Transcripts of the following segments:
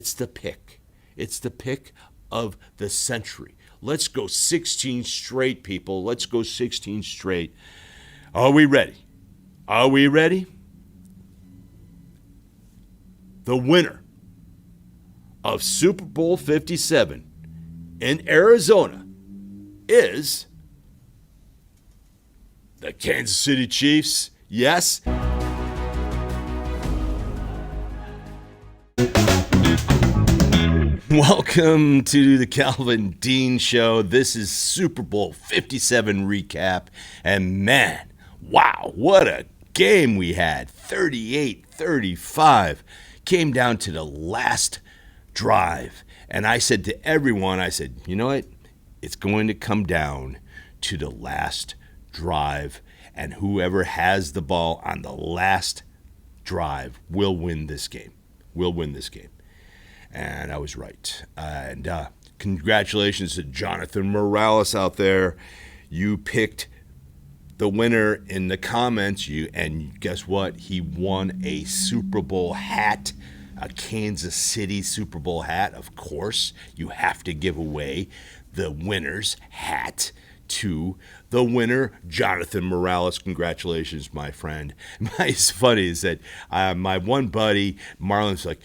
It's the pick. It's the pick of the century. Let's go 16 straight, people. Let's go 16 straight. Are we ready? Are we ready? The winner of Super Bowl 57 in Arizona is the Kansas City Chiefs. Yes. Welcome to the Calvin Dean Show. This is Super Bowl 57 recap. And man, wow, what a game we had. 38-35. Came down to the last drive. And I said to everyone, I said, you know what? It's going to come down to the last drive. And whoever has the ball on the last drive will win this game. Will win this game. And I was right. And congratulations to Jonathan Morales out there. You picked the winner in the comments. And guess what? He won a Super Bowl hat, a Kansas City Super Bowl hat. Of course, you have to give away the winner's hat to the winner, Jonathan Morales. Congratulations, my friend. It's funny is that my one buddy, Marlon's like,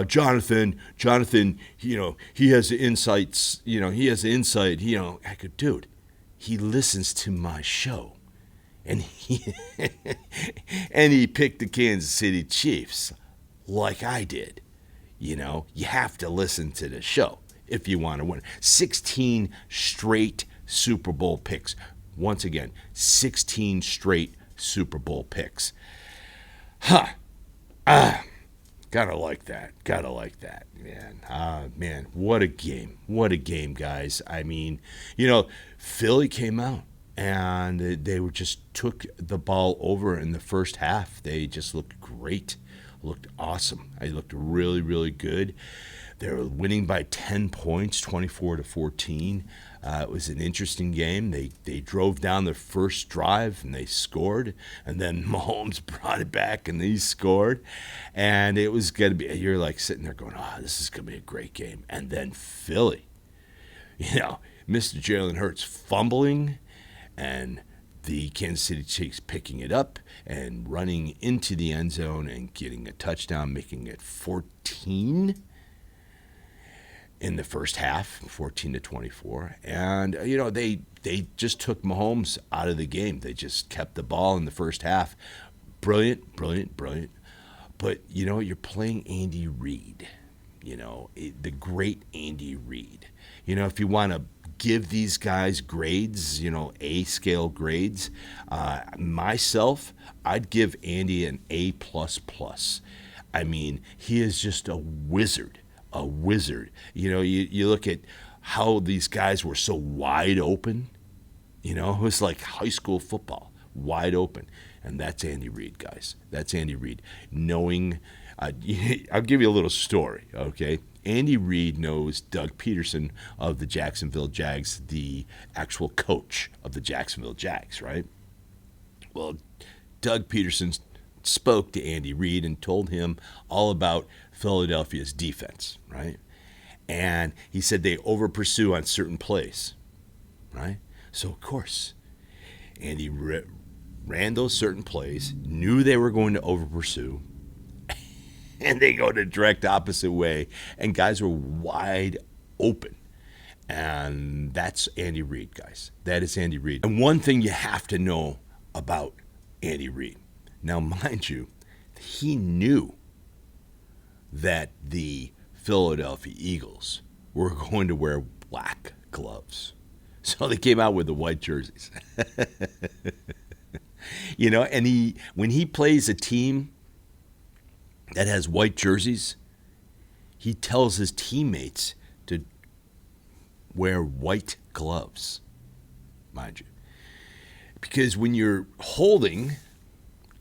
Jonathan, he has the insights, he has the insight, I go, dude, he listens to my show. And he picked the Kansas City Chiefs like I did. You have to listen to the show if you want to win. 16 straight Super Bowl picks. Once again, 16 straight Super Bowl picks. Gotta like that. Gotta like that, man. Man, what a game. What a game, guys. I mean, Philly came out and they just took the ball over in the first half. They just looked great. Looked awesome. They looked really, really good. They were winning by 10 points, 24-14. It was an interesting game. They drove down the first drive and they scored, and then Mahomes brought it back and he scored, and it was going to be. You're like sitting there going, this is going to be a great game. And then Philly, Mr. Jalen Hurts fumbling, and the Kansas City Chiefs picking it up and running into the end zone and getting a touchdown, making it 14. In the first half, 14-24, and they just took Mahomes out of the game. They just kept the ball in the first half. Brilliant. But you're playing Andy Reid. The great Andy Reid. If you want to give these guys grades, A scale grades, myself, I'd give Andy an A++. I mean, he is just a wizard. A wizard. You look at how these guys were so wide open. It was like high school football, wide open. And that's Andy Reid, guys. That's Andy Reid. Knowing, I'll give you a little story, okay? Andy Reid knows Doug Peterson of the Jacksonville Jags, the actual coach of the Jacksonville Jags, right? Well, Doug Peterson spoke to Andy Reid and told him all about Philadelphia's defense, right? And he said they over-pursue on certain plays, right? So, of course, Andy ran those certain plays, knew they were going to over-pursue, and they go the direct opposite way, and guys were wide open. And that's Andy Reid, guys. That is Andy Reid. And one thing you have to know about Andy Reid. Now, mind you, he knew that the Philadelphia Eagles were going to wear black gloves. So they came out with the white jerseys. And when he plays a team that has white jerseys, he tells his teammates to wear white gloves, mind you. Because when you're holding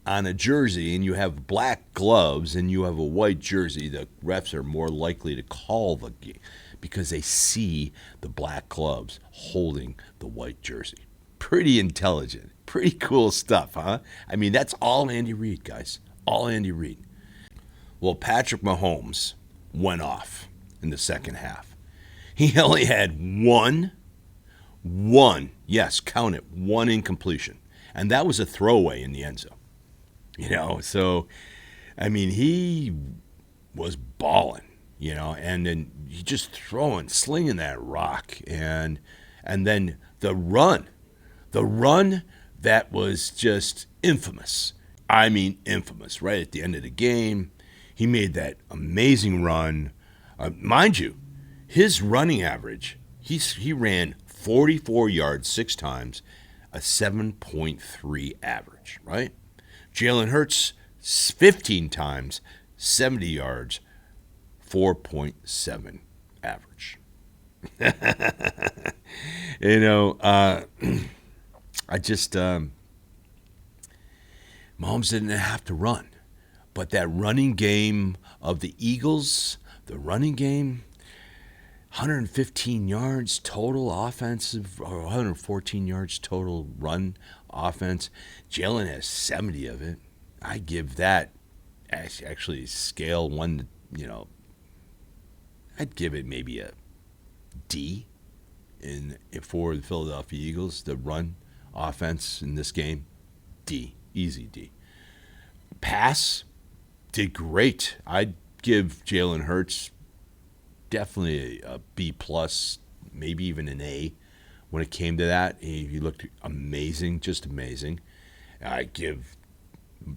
on a jersey and you have black gloves and you have a white jersey, the refs are more likely to call the game because they see the black gloves holding the white jersey. Pretty intelligent. Pretty cool stuff, huh? I mean, that's all Andy Reid, guys. All Andy Reid. Well, Patrick Mahomes went off in the second half. He only had one, yes, count it, one incompletion. And that was a throwaway in the end zone. So, I mean, he was balling, and then he just slinging that rock. And then the run that was just infamous. I mean, infamous. Right at the end of the game, he made that amazing run. Mind you, his running average, he ran 44 yards 6 times, a 7.3 average, right? Jalen Hurts, 15 times, 70 yards, 4.7 average. I just, Mahomes didn't have to run. But that running game of the Eagles, the running game, 115 yards total offensive, or 114 yards total run offense. Jalen has 70 of it. I give that actually scale one, I'd give it maybe a D for the Philadelphia Eagles, the run offense in this game. D, easy D. Pass, did great. I'd give Jalen Hurts definitely a B plus, maybe even an A when it came to that. He looked amazing, just amazing. I'd give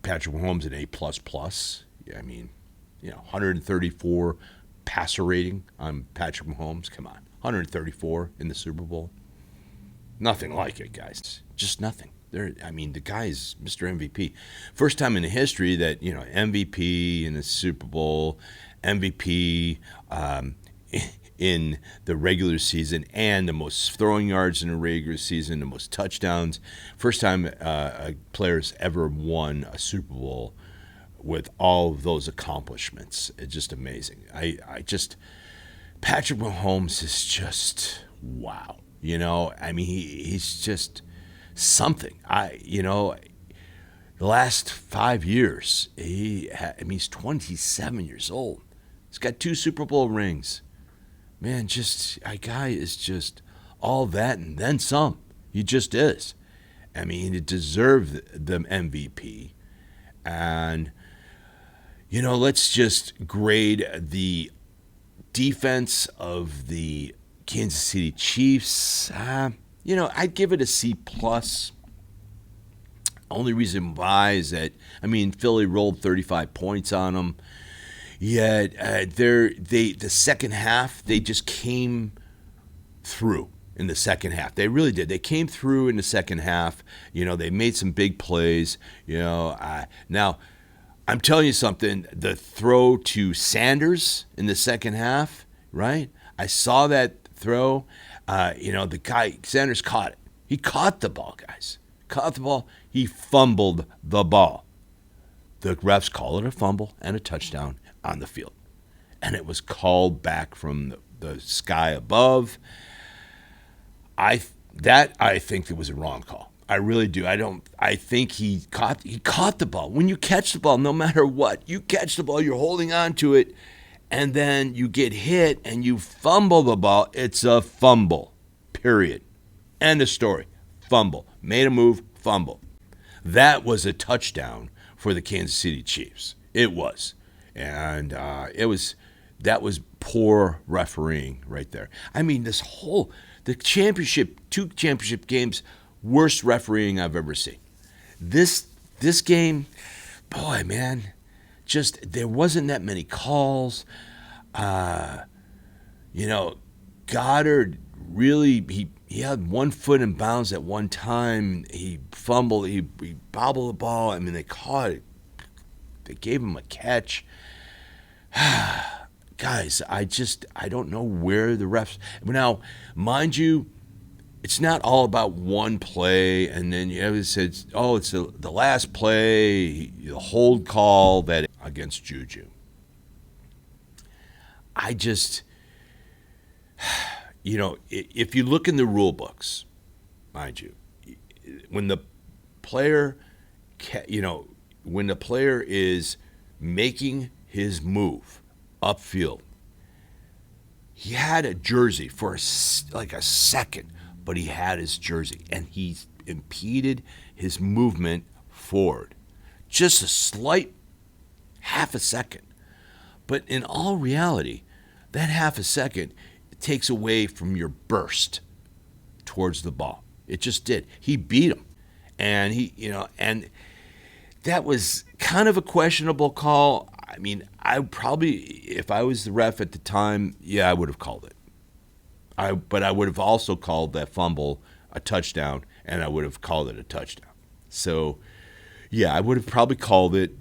Patrick Mahomes an A plus plus. I mean, 134 passer rating on Patrick Mahomes. Come on, 134 in the Super Bowl. Nothing like it, guys. Just nothing. The guy is Mr. MVP. First time in the history that, MVP in the Super Bowl, MVP in the regular season, and the most throwing yards in the regular season, the most touchdowns. First time a player's ever won a Super Bowl with all of those accomplishments. It's just amazing. Patrick Mahomes is just, wow. He's just something. The last 5 years, he's 27 years old. He's got 2 Super Bowl rings. Man, a guy is just all that and then some. He just is. He deserved the MVP. And, let's just grade the defense of the Kansas City Chiefs. I'd give it a C plus. Only reason why is that, Philly rolled 35 points on them. Yet the second half, they just came through in the second half. They really did. They came through in the second half. They made some big plays. Now, I'm telling you something. The throw to Sanders in the second half, right? I saw that throw. The guy, Sanders caught it. He caught the ball, guys. Caught the ball. He fumbled the ball. The refs call it a fumble and a touchdown on the field. And it was called back from the sky above. I think it was a wrong call. I really do. I think he caught the ball. When you catch the ball, no matter what, you catch the ball, you're holding on to it, and then you get hit and you fumble the ball. It's a fumble, period. End of story. Fumble. Made a move, fumble. That was a touchdown for the Kansas City Chiefs. It was. And that was poor refereeing right there. The championship, 2 championship games, worst refereeing I've ever seen. This game, boy, man, just there wasn't that many calls. Goddard really, he had 1 foot in bounds at one time. He fumbled, he bobbled the ball. They caught it. They gave him a catch. Guys, I don't know where the refs. Now, mind you, it's not all about one play, and then it says, it's the last play, the hold call that against Juju. If you look in the rule books, mind you, when the player is making his move upfield, He had a jersey for like a second, but he had his jersey, and he impeded his movement forward. Just a slight half a second. But in all reality, that half a second takes away from your burst towards the ball. It just did. He beat him. And and that was kind of a questionable call. I mean, I probably, if I was the ref at the time, yeah, I would have called it. But I would have also called that fumble a touchdown, and I would have called it a touchdown. So, yeah, I would have probably called it.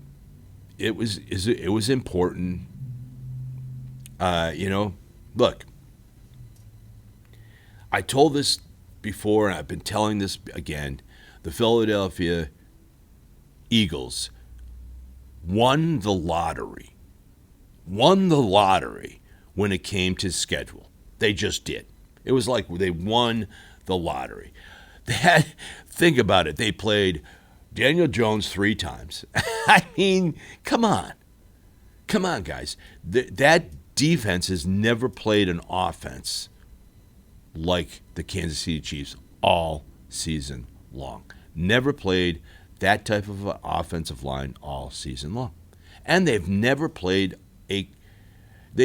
It was important. Look, I told this before, and I've been telling this again. The Philadelphia Eagles won the lottery when it came to schedule. They just did. It was like they won the lottery. Think about it. They played Daniel Jones 3 times. I mean, come on, guys. That defense has never played an offense like the Kansas City Chiefs all season long. Never played that type of offensive line all season long. And they've never played they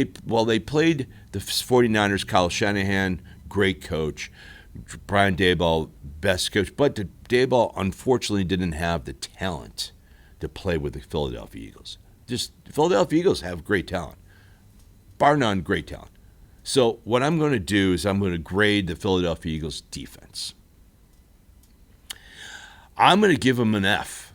played the 49ers, Kyle Shanahan, great coach, Brian Daboll, best coach, but Daboll unfortunately didn't have the talent to play with the Philadelphia Eagles. Just the Philadelphia Eagles have great talent. Bar none, great talent. So what I'm going to do is I'm going to grade the Philadelphia Eagles defense. I'm going to give them an F.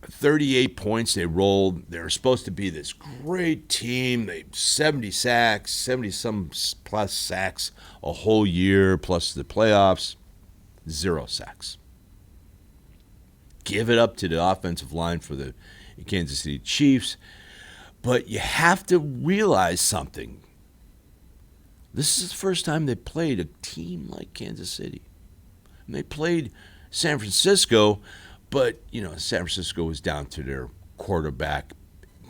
38 points they rolled. They're supposed to be this great team. They 70 sacks, 70-some plus sacks a whole year, plus the playoffs. 0 sacks. Give it up to the offensive line for the Kansas City Chiefs. But you have to realize something. This is the first time they played a team like Kansas City. And they played San Francisco, but, San Francisco was down to their quarterback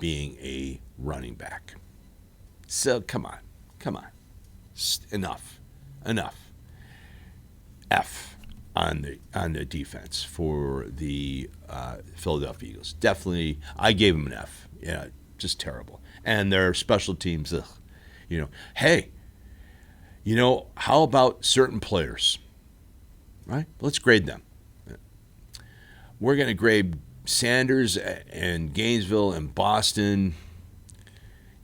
being a running back. So, come on. Enough. F on the defense for the Philadelphia Eagles. Definitely, I gave them an F. Yeah, just terrible. And their special teams, hey, how about certain players? Right? Let's grade them. We're going to grade Sanders and Gainesville and Boston.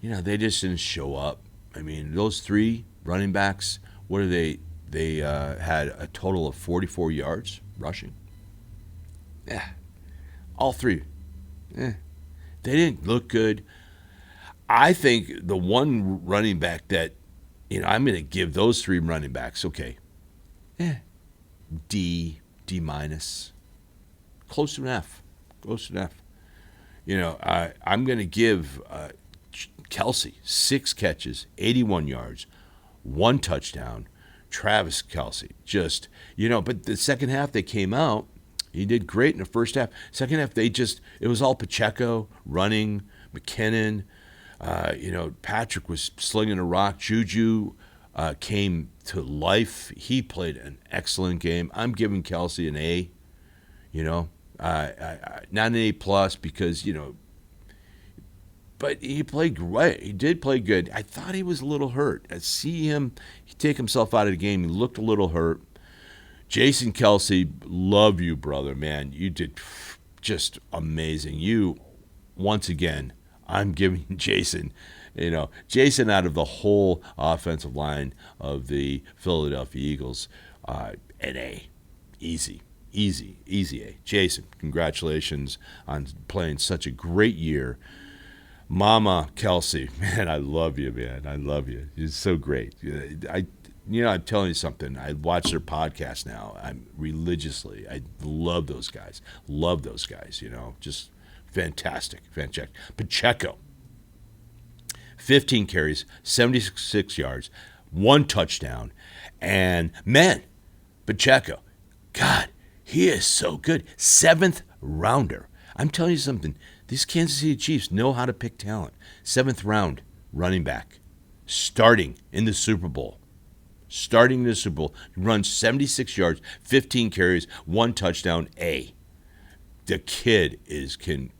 They just didn't show up. I mean, those 3 running backs, what are they? They had a total of 44 yards rushing. Yeah. All 3. They didn't look good. I think the one running back that, I'm going to give those 3 running backs, okay, D minus. Close to an F. I'm going to give Kelsey 6 catches, 81 yards, 1 touchdown. Travis Kelsey, but the second half they came out. He did great in the first half. Second half, it was all Pacheco running, McKinnon. Patrick was slinging a rock. Juju came to life. He played an excellent game. I'm giving Kelsey an A. Not an A plus because but he played great. He did play good. I thought he was a little hurt. I see him take himself out of the game. He looked a little hurt. Jason Kelsey, love you, brother, man. You did just amazing. You, once again, I'm giving Jason, out of the whole offensive line of the Philadelphia Eagles, an A. Easy A. Jason, congratulations on playing such a great year. Mama Kelsey, man, I love you, man. I love you. You're so great. I'm telling you something. I watch their podcast now. I'm religiously. I love those guys. Just fantastic. Pacheco, 15 carries, 76 yards, 1 touchdown. And, man, Pacheco, God, he is so good. 7th rounder. I'm telling you something. These Kansas City Chiefs know how to pick talent. 7th round running back. starting in the Super Bowl. Runs 76 yards, 15 carries, 1 touchdown. The kid can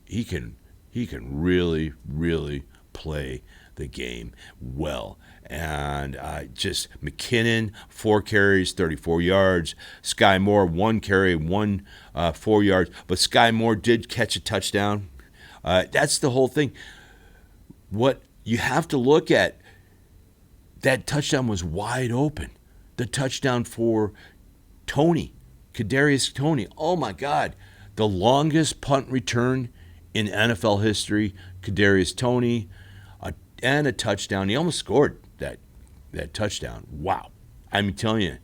really, really play the game well. And just McKinnon, 4 carries, 34 yards. Sky Moore, 1 carry, 4 yards. But Sky Moore did catch a touchdown. That's the whole thing. What you have to look at, that touchdown was wide open. The touchdown for Kadarius Toney. Oh, my God. The longest punt return in NFL history, Kadarius Toney, and a touchdown. He almost scored that touchdown. Wow. I'm telling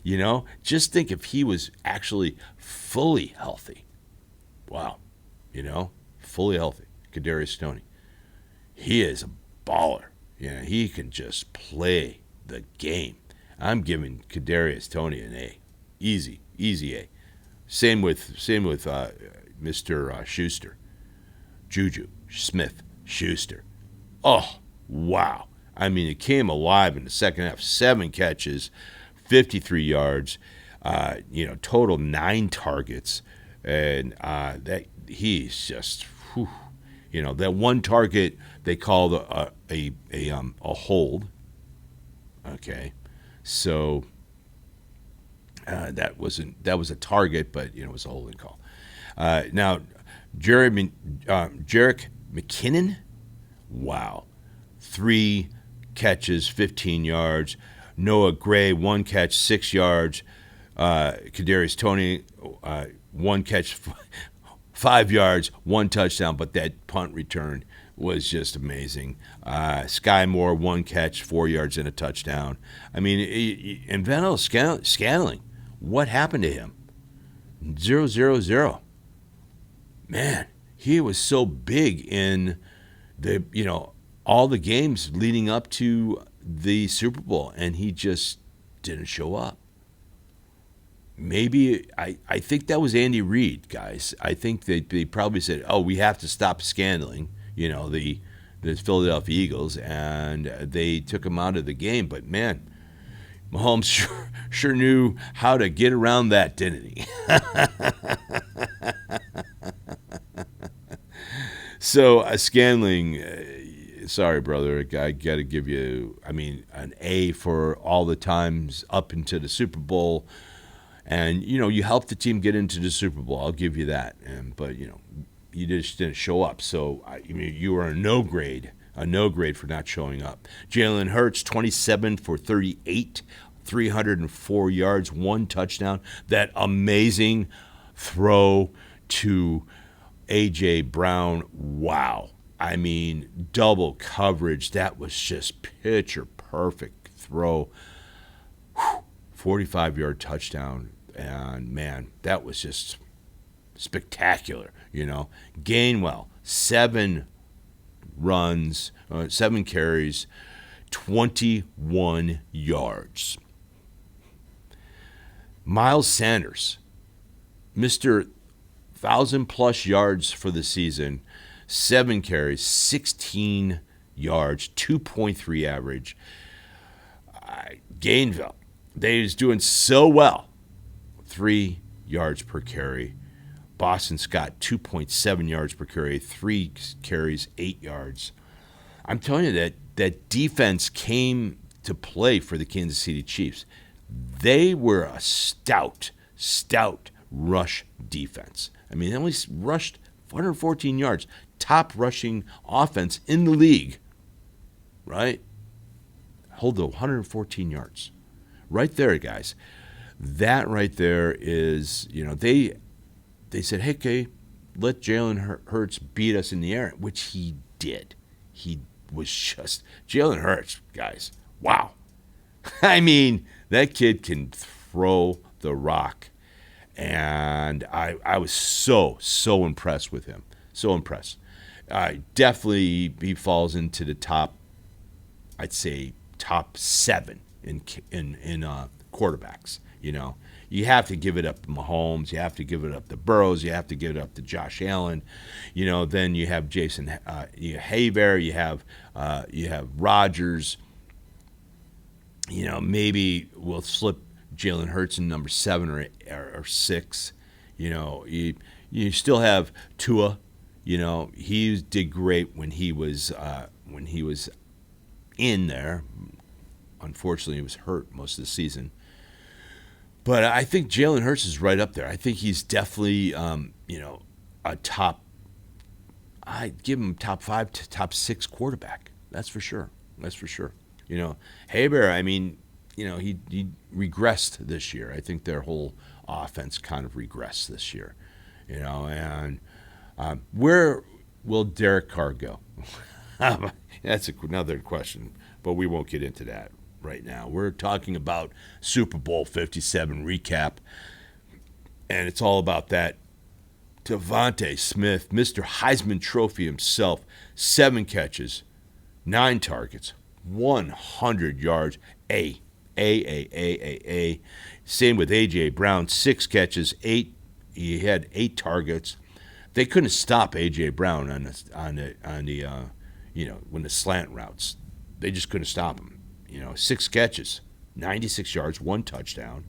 you, just think if he was actually fully healthy. Wow. Fully healthy, Kadarius Toney. He is a baller. He can just play the game. I'm giving Kadarius Toney an A. Easy A. Same with Mr. Schuster. Juju Smith-Schuster. Oh, wow. I mean, it came alive in the second half. 7 catches, 53 yards, total 9 targets. And that he's just, that one target they called a hold. Okay. So that was a target, but it was a holding call. Now, Jerick McKinnon, wow, 3 catches, 15 yards. Noah Gray, 1 catch, 6 yards. Kadarius Toney, 1 catch, 5 yards, 1 touchdown. But that punt return was just amazing. Sky Moore, 1 catch, 4 yards, and a touchdown. I mean, and Vano Scantling, what happened to him? 0-0-0. Man, he was so big in the all the games leading up to the Super Bowl, and he just didn't show up. Maybe I think that was Andy Reid, guys. I think they probably said, "Oh, we have to stop Scantling," the Philadelphia Eagles, and they took him out of the game. But man, Mahomes sure knew how to get around that, didn't he? So Scantling, sorry, brother, I got to give you, an A for all the times up into the Super Bowl. And, you helped the team get into the Super Bowl. I'll give you that. But, you just didn't show up. So, you were a no grade for not showing up. Jalen Hurts, 27 for 38, 304 yards, 1 touchdown. That amazing throw to A.J. Brown. Wow. Double coverage. That was just picture perfect throw. 45-yard touchdown. And, man, that was just spectacular, Gainwell, 7 runs, 7 carries, 21 yards. Miles Sanders, Mr. 1,000-plus yards for the season, 7 carries, 16 yards, 2.3 average. Gainwell, they was doing so well, 3 yards per carry. Boston Scott, 2.7 yards per carry, 3 carries, 8 yards. I'm telling you that defense came to play for the Kansas City Chiefs. They were a stout rush defense. They only rushed 414 yards, top rushing offense in the league, right? Hold the 114 yards. Right there, guys. That right there is, they said, hey, okay, let Jalen Hurts beat us in the air, which he did. He was just, Jalen Hurts, guys, wow. That kid can throw the rock. And I was so impressed with him. So impressed. Definitely he falls into the top, I'd say, top 7 in quarterbacks. You know, you have to give it up to Mahomes. You have to give it up to Burrows. You have to give it up to Josh Allen. You know, then you have Jason Haber. You have Rodgers. You know, maybe we'll slip Jalen Hurts in number 7 or 6. You know, you still have Tua. You know, he did great when he was in there. Unfortunately, he was hurt most of the season. But I think Jalen Hurts is right up there. I think he's definitely, a top. I'd give him top 5 to top 6 quarterback. That's for sure. You know, Haber, I mean, you know, he regressed this year. I think their whole offense kind of regressed this year. You know, and where will Derek Carr go? That's another question, but we won't get into that right now. We're talking about Super Bowl 57 recap, and it's all about that. Devontae Smith, Mr. Heisman Trophy himself, 7 catches, 9 targets, 100 yards. A. Same with A.J. Brown, 6 catches, 8. He had 8 targets. They couldn't stop A.J. Brown on the when the slant routes. They just couldn't stop him. You know, 6 catches, 96 yards, 1 touchdown.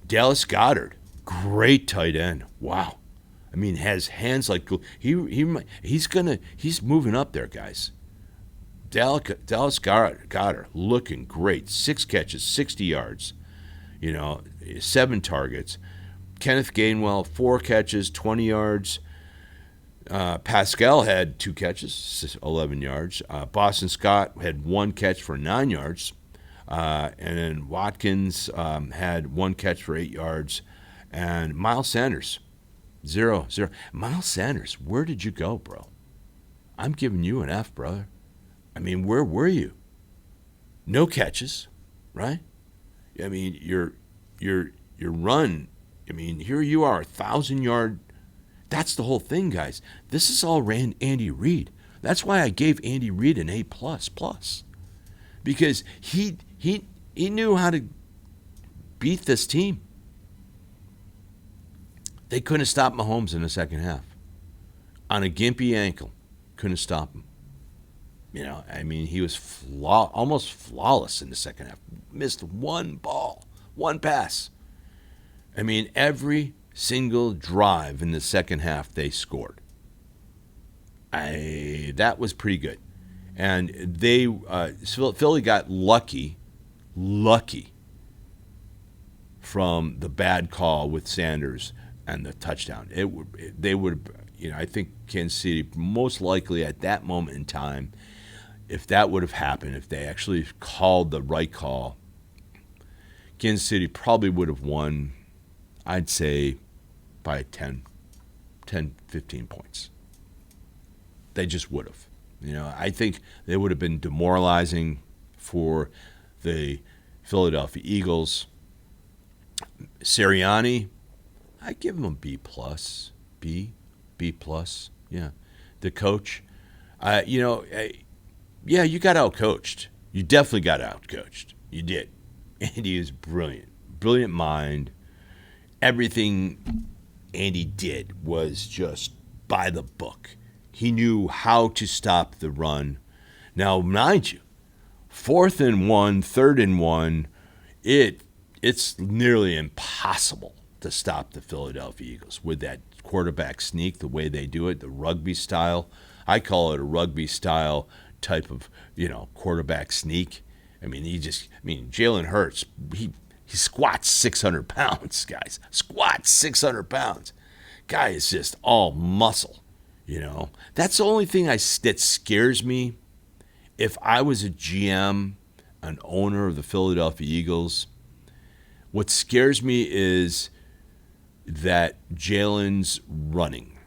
Dallas Goedert, great tight end. Wow. I mean, has hands like he's moving up there, guys. Dallas Goedert looking great. 6 catches, 60 yards. You know, 7 targets. Kenneth Gainwell, 4 catches, 20 yards. Pascal had 2 catches, 11 yards. Boston Scott had 1 catch for 9 yards. And then Watkins had 1 catch for 8 yards. And Miles Sanders, 0. Miles Sanders, where did you go, bro? I'm giving you an F, brother. I mean, where were you? No catches, right? I mean, your run. I mean, here you are, 1,000-yard. That's the whole thing, guys. This is all Andy Reid. That's why I gave Andy Reid an A++, because he knew how to beat this team. They couldn't stop Mahomes in the second half. On a gimpy ankle, couldn't stop him. You know, I mean, he was almost flawless in the second half. Missed 1 ball, 1 pass. I mean, every single drive in the second half they scored. That was pretty good. And Philly got lucky from the bad call with Sanders and the touchdown. I think Kansas City most likely at that moment in time, if that would have happened, if they actually called the right call, Kansas City probably would have won, I'd say, by 10, 15 points. They just would have. You know, I think they would have been demoralizing for the Philadelphia Eagles. Sirianni, I give him a B+. B+. Yeah. The coach, you got out-coached. You definitely got out-coached. You did. Andy is brilliant. Brilliant mind. Everything Andy did was just by the book. He knew how to stop the run. Now, mind you, 4th and 1, 3rd and 1, it's nearly impossible to stop the Philadelphia Eagles with that quarterback sneak, the way they do it, the rugby style. I call it a rugby style type of, quarterback sneak. I mean, Jalen Hurts, he squats 600 pounds, guys. Squats 600 pounds. Guy is just all muscle, That's the only thing that scares me. If I was a GM, an owner of the Philadelphia Eagles, what scares me is that Jalen's running.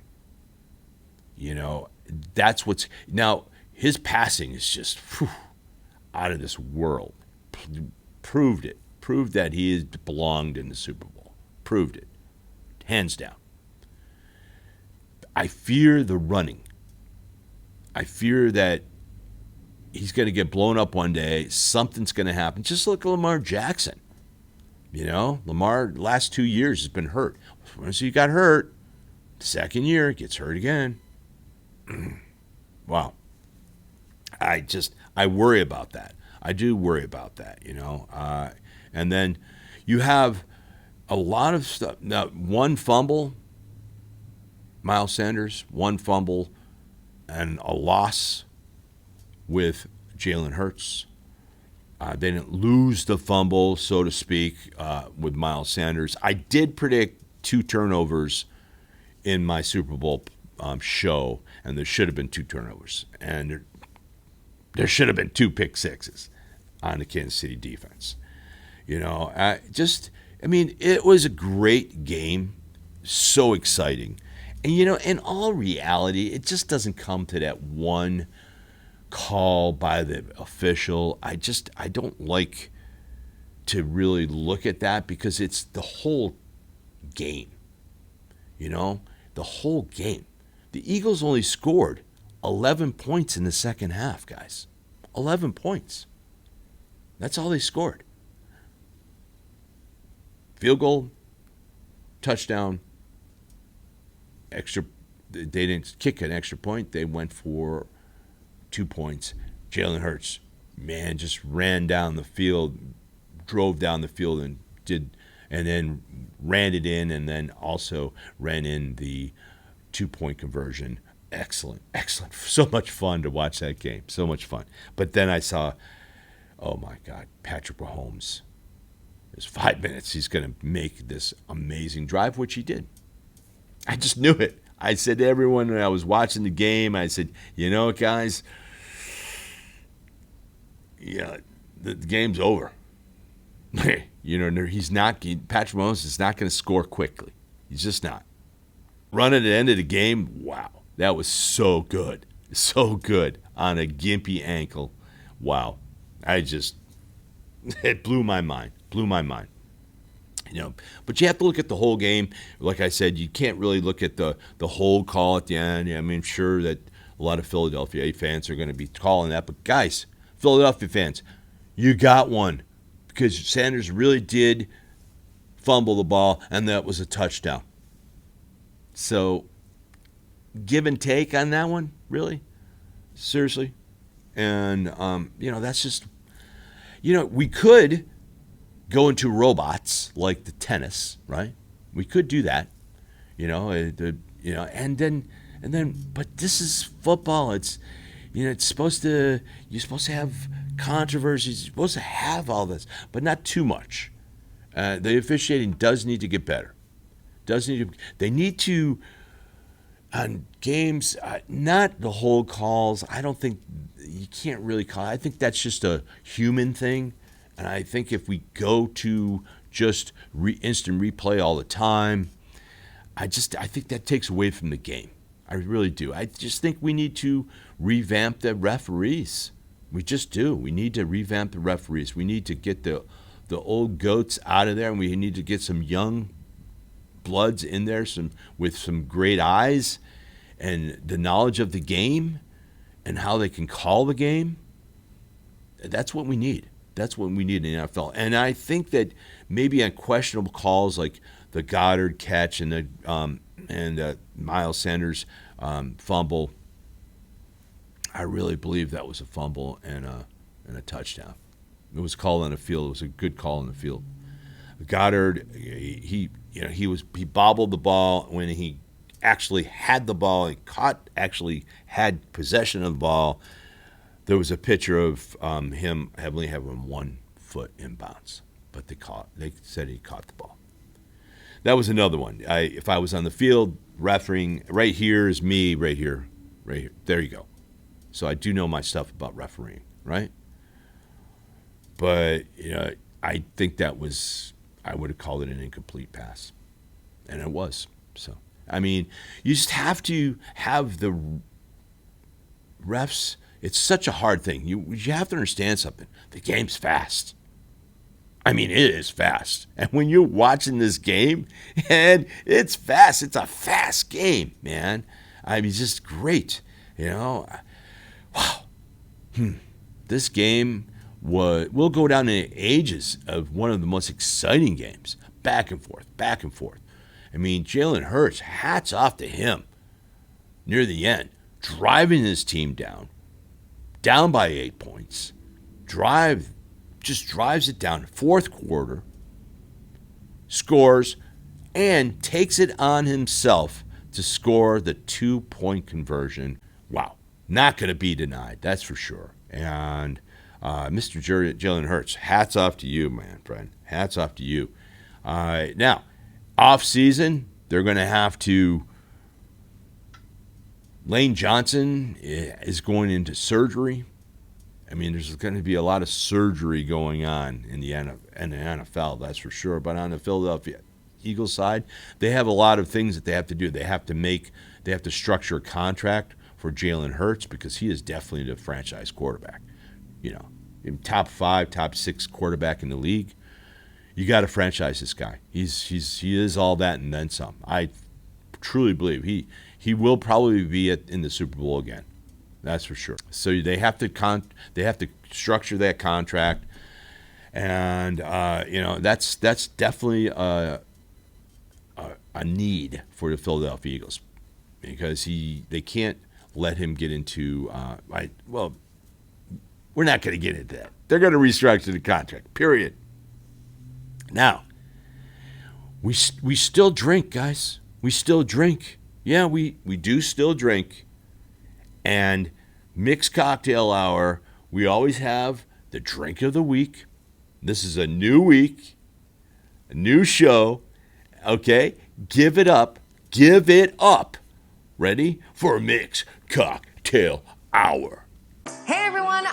That's what's... Now, his passing is just out of this world. Proved it. Proved that he belonged in the Super Bowl. Proved it. Hands down. I fear the running. I fear that he's going to get blown up one day. Something's going to happen. Just look at Lamar Jackson. Lamar last 2 years has been hurt. Once he got hurt, second year gets hurt again. Wow. I worry about that. I do worry about that, and then you have a lot of stuff. Now, one fumble, Miles Sanders, one fumble, and a loss with Jalen Hurts. They didn't lose the fumble, so to speak, with Miles Sanders. I did predict 2 turnovers in my Super Bowl show, and there should have been 2 turnovers. And there should have been 2 pick sixes on the Kansas City defense. It was a great game, so exciting. And, in all reality, it just doesn't come to that one call by the official. I don't like to really look at that because it's the whole game, the whole game. The Eagles only scored 11 points in the second half, guys. 11 points. That's all they scored. Field goal, touchdown, extra. They didn't kick an extra point. They went for 2 points. Jalen Hurts, man, just ran down the field, drove down the field and then ran it in, and then also ran in the 2-point conversion. Excellent. So much fun to watch that game. So much fun. But then I saw, oh my God, Patrick Mahomes. There's 5 minutes. He's going to make this amazing drive, which he did. I just knew it. I said to everyone when I was watching the game, I said, guys, the game's over. He's not. Patrick Mahomes is not going to score quickly. He's just not. Run at the end of the game, wow. That was so good. So good on a gimpy ankle. Wow. It blew my mind. But you have to look at the whole game. Like I said, you can't really look at the whole call at the end. I'm sure that a lot of Philadelphia fans are going to be calling that. But guys, Philadelphia fans, you got one. Because Sanders really did fumble the ball, and that was a touchdown. So, give and take on that one, really? Seriously? And, that's just, we could go into robots like the tennis, right? We could do that, and then, but this is football. It's, you're supposed to have controversies. You're supposed to have all this, but not too much. The officiating does need to get better. They need to, on games, not the whole calls. I don't think you can't really call. I think that's just a human thing. And I think if we go to just instant replay all the time, I think that takes away from the game. I really do. I just think we need to revamp the referees. We just do. We need to revamp the referees. We need to get the old goats out of there, and we need to get some young bloods in there, with some great eyes and the knowledge of the game and how they can call the game. That's what we need. That's what we need in the NFL. And I think that maybe on questionable calls like the Goddard catch and the Miles Sanders fumble, I really believe that was a fumble and a touchdown. It was called on the field. It was a good call on the field. Goddard, he bobbled the ball when he actually had the ball. He actually had possession of the ball. There was a picture of him only having 1 foot inbounds, but they said he caught the ball. That was another one. If I was on the field refereeing, right here is me, right here. There you go. So I do know my stuff about refereeing, right? But I think I would have called it an incomplete pass, and it was. So you just have to have the refs. It's such a hard thing. You have to understand something. The game's fast. It is fast. And when you're watching this game, and it's fast. It's a fast game, man. It's just great. Wow. This game will go down in ages of one of the most exciting games. Back and forth, back and forth. I mean, Jalen Hurts, hats off to him near the end, driving his team down by 8 points. Just drives it down. Fourth quarter, scores, and takes it on himself to score the 2-point conversion. Wow, not going to be denied, that's for sure. And Mr. Jalen Hurts, hats off to you, man, friend. Hats off to you. Now, off season, they're going to have to. Lane Johnson is going into surgery. I mean, there's going to be a lot of surgery going on in the NFL, that's for sure. But on the Philadelphia Eagles side, they have a lot of things that they have to do. They have to structure a contract for Jalen Hurts because he is definitely the franchise quarterback. You know, top 5, top 6 quarterback in the league. You got to franchise this guy. He is all that and then some. I truly believe he will probably be in the Super Bowl again. That's for sure. So they have to structure that contract, and that's definitely a need for the Philadelphia Eagles because they can't let him get into we're not going to get into that. They're going to restructure the contract. Period. Now, we still drink, guys. We still drink. Yeah, we do still drink. And mixed cocktail hour, we always have the drink of the week. This is a new week, a new show. Okay, give it up. Give it up. Ready for a mixed cocktail hour. Hey, everyone.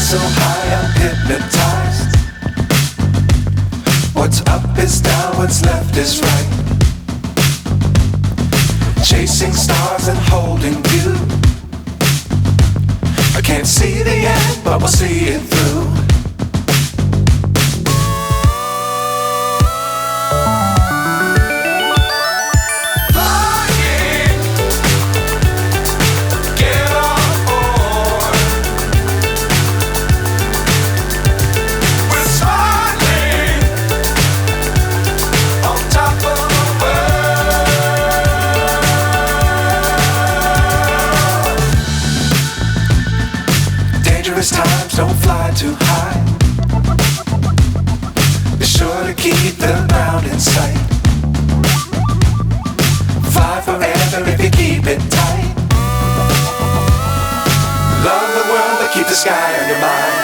So high I'm hypnotized. What's up is down, what's left is right. Chasing stars and holding you. I can't see the end, but we'll see it through. Times don't fly too high. Be sure to keep the ground in sight. Fly forever if you keep it tight. Love the world but keep the sky on your mind.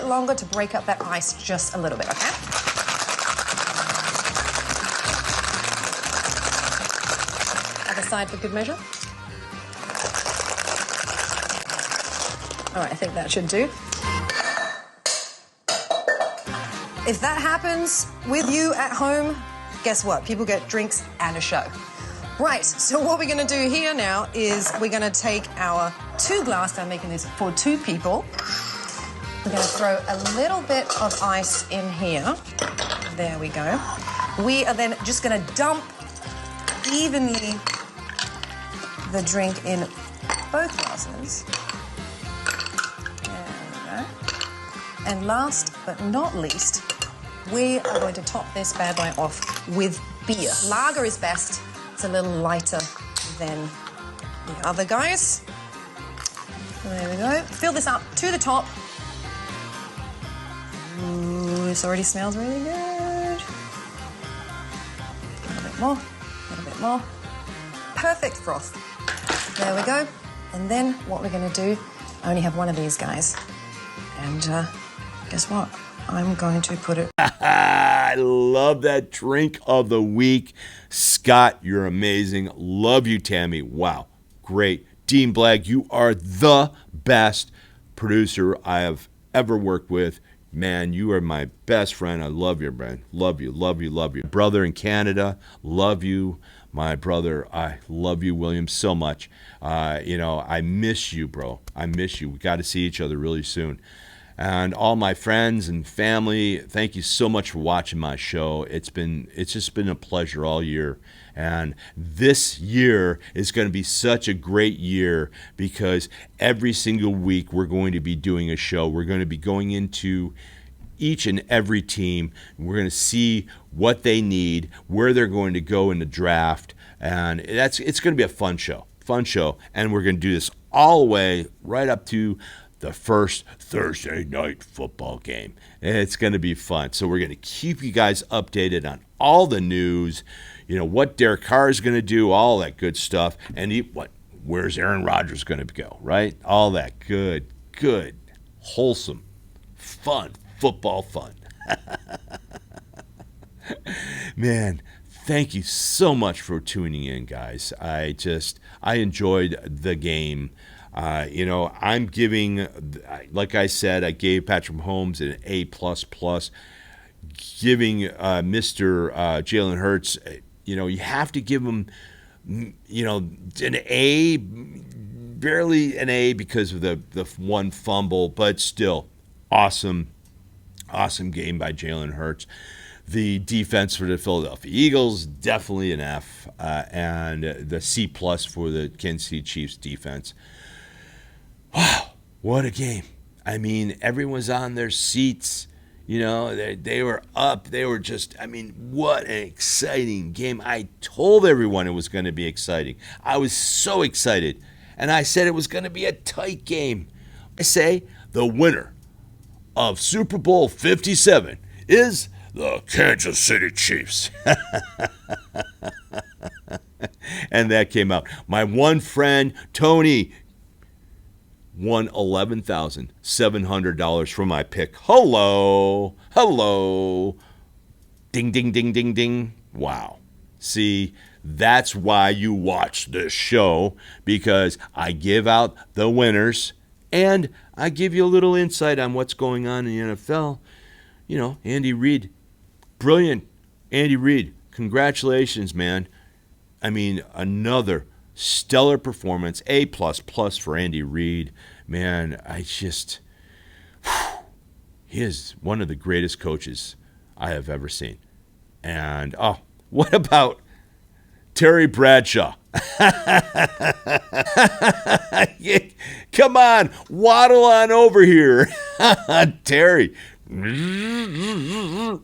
Longer to break up that ice just a little bit, okay? Other side for good measure. All right, I think that should do. If that happens with you at home, guess what? People get drinks and a show. Right, so what we're going to do here now is we're going to take our 2 glasses, I'm making this for 2 people. We're going to throw a little bit of ice in here. There we go. We are then just going to dump evenly the drink in both glasses. There we go. And last but not least, we are going to top this bad boy off with beer. Lager is best. It's a little lighter than the other guys. There we go. Fill this up to the top. Ooh, this already smells really good. A little bit more, a little bit more. Perfect froth. There we go. And then what we're going to do, I only have one of these guys. And guess what? I'm going to put it... I love that drink of the week. Scott, you're amazing. Love you, Tammy. Wow, great. Dean Blagg, you are the best producer I have ever worked with. Man, you are my best friend. I love you, man. Love you, love you, love you. Brother in Canada, love you. My brother, I love you, William, so much. I miss you, bro. I miss you. We got to see each other really soon. And all my friends and family, thank you so much for watching my show. It's just been a pleasure all year. And this year is going to be such a great year because every single week we're going to be doing a show. We're going to be going into each and every team. We're going to see what they need, where they're going to go in the draft. And it's going to be a fun show. And we're going to do this all the way right up to the first Thursday night football game. It's going to be fun. So we're going to keep you guys updated on all the news, what Derek Carr is going to do, all that good stuff, and where's Aaron Rodgers going to go, right? All that good, wholesome, fun, football fun. Man, thank you so much for tuning in, guys. I enjoyed the game. I'm giving, like I said, I gave Patrick Mahomes an A++, giving Mr. Jalen Hurts, you have to give him, an A, barely an A because of the one fumble, but still awesome game by Jalen Hurts. The defense for the Philadelphia Eagles, definitely an F, and the C+ for the Kansas City Chiefs defense. Wow, what a game. I mean, everyone's on their seats. They were up. They were just, what an exciting game. I told everyone it was going to be exciting. I was so excited. And I said it was going to be a tight game. I say the winner of Super Bowl 57 is the Kansas City Chiefs. And that came out. My one friend, Tony, won $11,700 for my pick. Hello. Ding, ding, ding, ding, ding. Wow. See, that's why you watch this show, because I give out the winners and I give you a little insight on what's going on in the NFL. Andy Reid, brilliant. Andy Reid, congratulations, man. Another stellar performance, A++ for Andy Reid. Man, he is one of the greatest coaches I have ever seen. And, what about Terry Bradshaw? Come on, waddle on over here. Terry.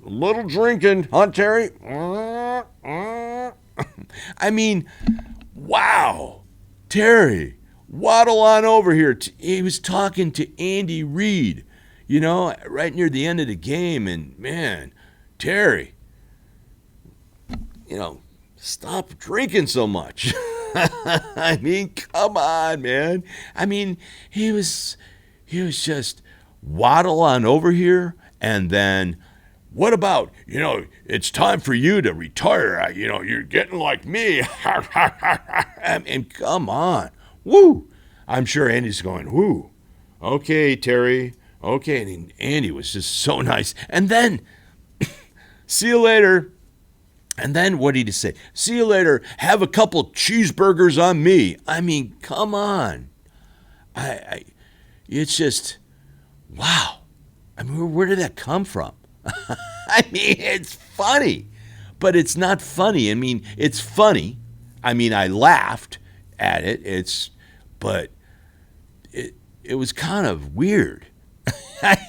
Little drinking, huh, Terry? Wow, Terry, waddle on over here. He was talking to Andy Reid, right near the end of the game. And, man, Terry, stop drinking so much. Come on, man. He was just waddle on over here. And then, what about, it's time for you to retire. You're getting like me. And come on. Woo. I'm sure Andy's going, woo. Okay, Terry. Okay. And Andy was just so nice. And then, see you later. And then what did he say? See you later. Have a couple cheeseburgers on me. Come on. It's just, wow. Where did that come from? It's funny, but it's not funny. It's funny. I laughed, at it. But it was kind of weird.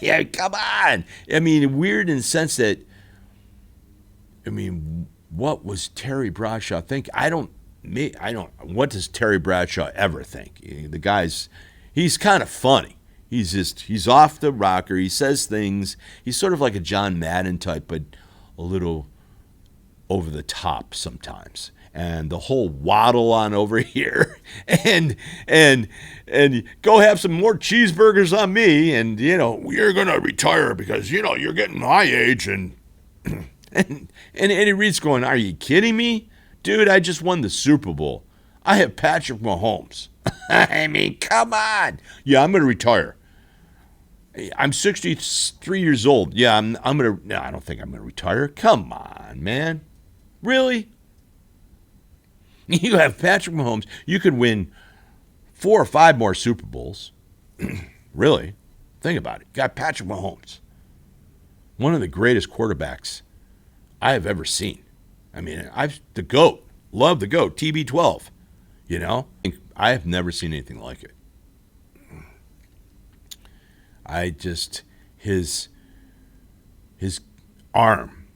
Yeah, come on. I mean, weird in the sense that, what was Terry Bradshaw think? What does Terry Bradshaw ever think? The guy's, he's kind of funny. He's off the rocker. He says things. He's sort of like a John Madden type, but a little over the top sometimes. And the whole waddle on over here and go have some more cheeseburgers on me. And, you're going to retire because, you're getting my age. And Andy Reid's going, are you kidding me? Dude, I just won the Super Bowl. I have Patrick Mahomes. I mean, come on. Yeah, I'm going to retire. I'm 63 years old. Yeah, I'm going to, no, I don't think I'm going to retire. Come on, man. Really? You have Patrick Mahomes. You could win 4 or 5 more Super Bowls. Really? Think about it. Got Patrick Mahomes. One of the greatest quarterbacks I have ever seen. I mean, the GOAT. Love the GOAT. TB12. I have never seen anything like it. His arm,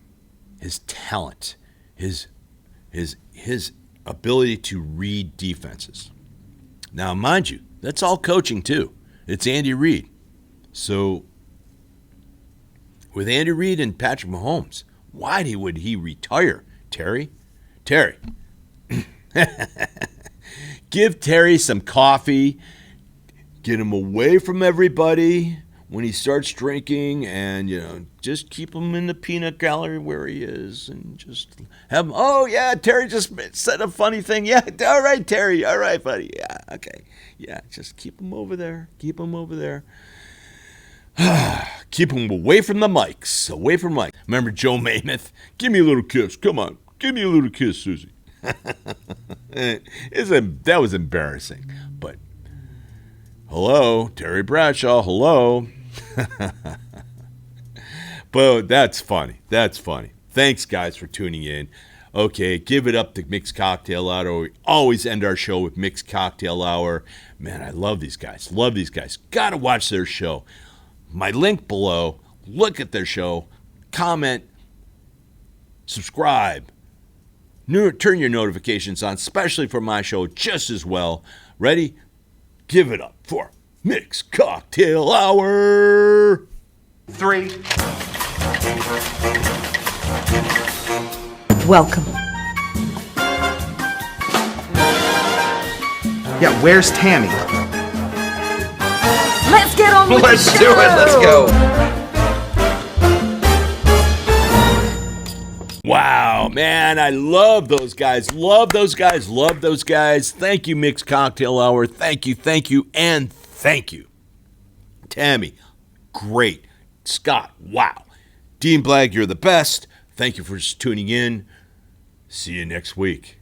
his talent, his ability to read defenses. Now, mind you, that's all coaching too. It's Andy Reid. So, with Andy Reid and Patrick Mahomes, why would he retire, Terry? Terry, give Terry some coffee, get him away from everybody when he starts drinking, and, just keep him in the peanut gallery where he is, and just have him, oh, yeah, Terry just said a funny thing. Yeah, all right, Terry, all right, buddy. Yeah, okay. Yeah, just keep him over there. Keep him over there. Keep him away from the mics, away from mics. Remember Joe Mammoth? Give me a little kiss. Come on. Give me a little kiss, Susie. That was embarrassing. But, hello, Terry Bradshaw, hello. But that's funny. That's funny. Thanks, guys, for tuning in. Okay, give it up to Mixed Cocktail Hour. We always end our show with Mixed Cocktail Hour. Man, I love these guys. Love these guys. Got to watch their show. My link below. Look at their show. Comment. Subscribe. Turn your notifications on, especially for my show, just as well. Ready? Give it up for Mixed Cocktail Hour. 3. Welcome. Yeah, where's Tammy? Let's get on with Let's the do show. it. Let's go. Wow, man, I love those guys. Love those guys. Love those guys. Thank you, Mixed Cocktail Hour. Thank you, and thank you. Tammy, great. Scott, wow. Dean Blagg, you're the best. Thank you for tuning in. See you next week.